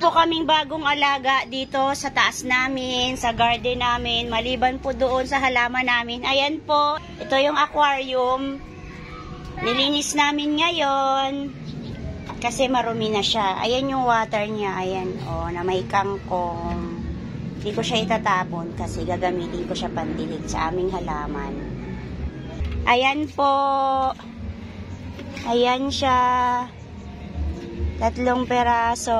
po kaming bagong alaga dito sa taas namin, sa garden namin, maliban po doon sa halaman namin. Ayan po, ito yung aquarium. Nilinis namin ngayon kasi marumi na siya. Ayan yung water niya, ayan, oh, na may kangkong. Hindi ko siya itatapon kasi gagamitin ko siya pandilig sa aming halaman. Ayan po. Ayan siya. 3 peraso.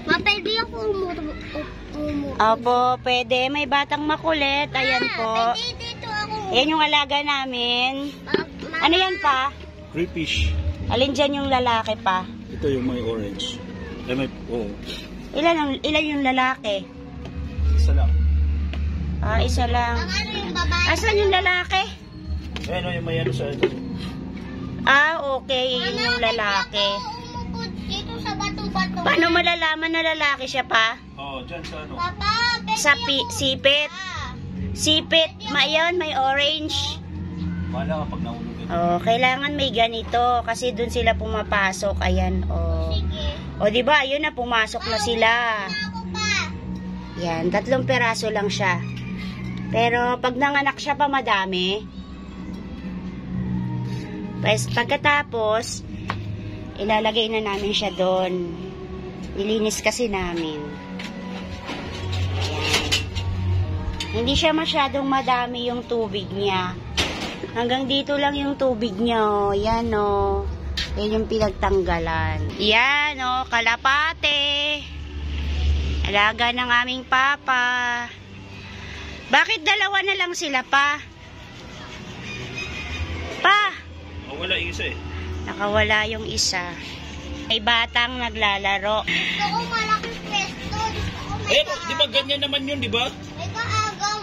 Pwede ako umupo. Opo, pwede. May batang makulit. Ayan po. Pwede dito ako. Ayan yung alaga namin. Ano yan pa? Crayfish. Alin dyan yung lalaki pa? Ito yung may orange. May, oh. Ilan yung lalaki? Isa lang. Ah, isa lang. Ano yung babae? Asan yung lalaki? Ayan o, yung may ano sa ito. Ah, okay. Yun yung lalaki. Umupo dito sa bato-bato. Paano malalaman na lalaki siya pa? Oo, dyan sa ano. Papa, pwede Sa ako. sipit. Sipit. Yun, may orange. Wala kapag nahulog ito. Oh, kailangan may ganito kasi dun sila pumapasok. Ayan, oh. Sige. O, di ba? Ayun na, pumasok na sila. Ako pa. Yan, 3 peraso lang siya. Pero, pag nanganak siya pa madami, pagkatapos, ilalagay na namin siya doon. Nilinis kasi namin. Ayan. Hindi siya masyadong madami yung tubig niya. Hanggang dito lang yung tubig niya, oh. Yan, oh. Yan yung pinagtanggalan. Yan, oh, kalapate. Alaga ng aming papa. Bakit 2 na lang sila pa? Pa! Oh, wala yung isa eh. Nakawala yung isa. May batang naglalaro. Gusto ko malaking pwesto. Gusto ko may Di ba ganyan naman yun, di ba? may kaagaw.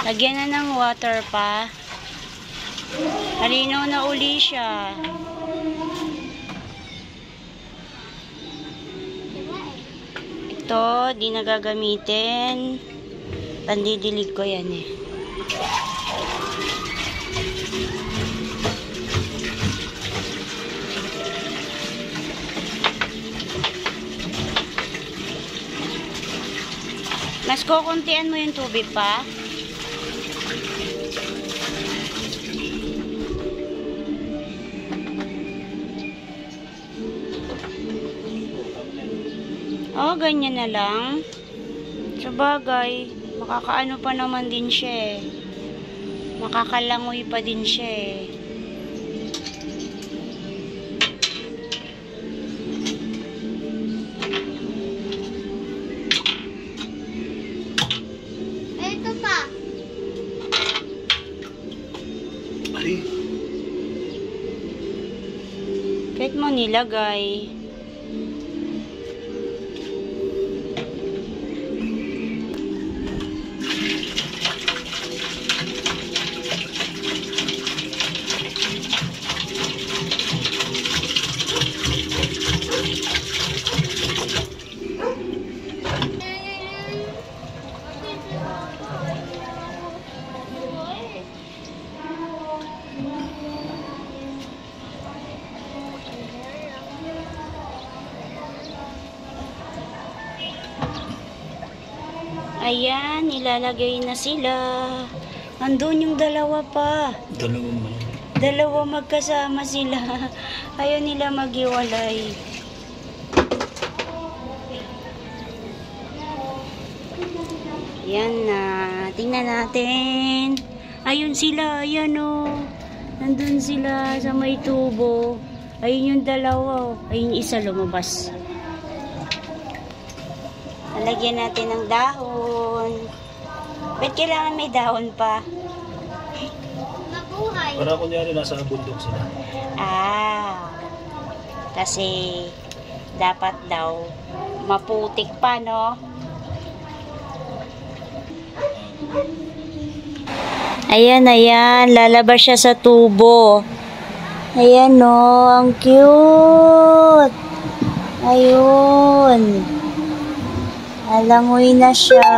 Lagyan na ng water pa. Halinaw na uli siya. Ito, di na gagamitin. Pandidilig ko yan eh. Mas kukuntian mo yung tubig pa. Oh, ganyan na lang. Sabagay, makakaano pa naman din siya eh. Makakalangoy pa din siya eh. Ito pa. Ay. Kahit mo nilagay. Ayan, ilalagay na sila. Nandun yung 2 pa. Dalawa magkasama sila. Ayaw nila maghiwalay. Ayan na. Tingnan natin. Ayun sila. Ayan o. Nandun sila sa may tubo. Ayun yung 2. Ayun yung isa lumabas. Lalagyan natin ng dahon. Ba't kailangan may dahon pa? Mabuhay. Para kunyari nasa bundok sila. Ah, kasi dapat daw maputik pa, no? Ayan, ayan. Lalabas siya sa tubo. Ayan, no. Ang cute. Ayun. Alangoy na siya.